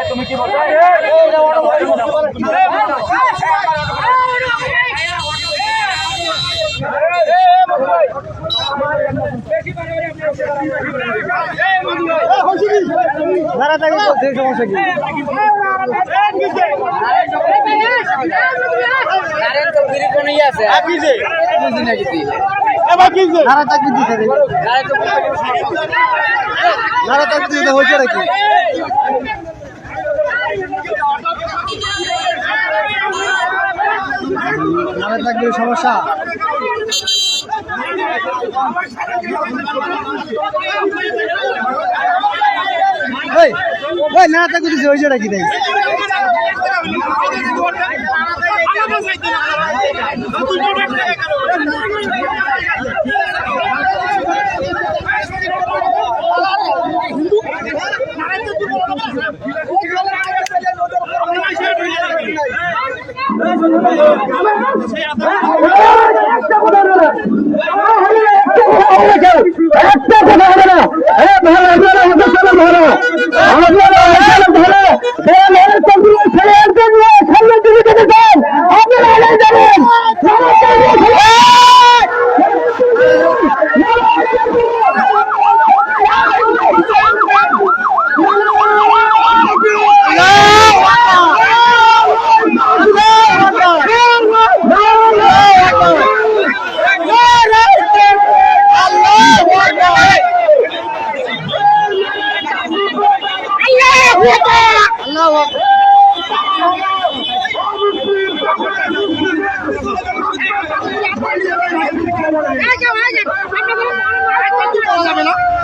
তুমি কি বলছো? সমস্যা না থাকবে দিচ্ছে ওই জোড়া কি দেয়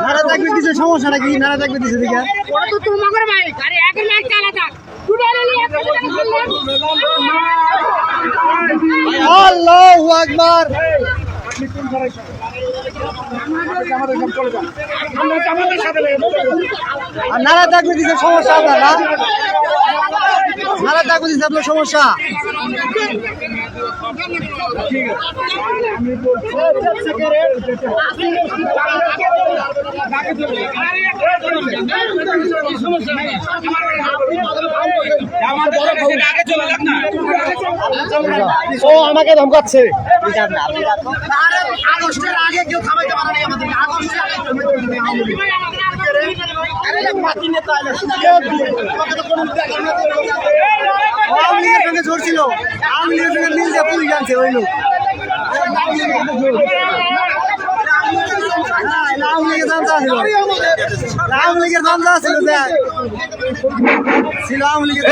নারা থাকবে কিছু সমস্যা নাকি নারা থাকবে দিছে দিকে আল্লাহু আকবার নারা থাকবে দিছে সমস্যা আপনার না নারা থাকবে দিছে আপনার সমস্যা ও আমাকে ধমকাচ্ছে আগস্টের আগে কেউ থামাইতে পারে নাই আমাদের আগস্টের আগে আওয়ামী লীগের সঙ্গে ঝড়ছিল আওয়ামী লীগের সঙ্গে মিল দিয়ে পুলিশ আনছে ওই লোক আওয়ামী লীগের দামটা ছিল আওয়ামী লীগের দামটা ছিল ছিল আওয়ামী লীগের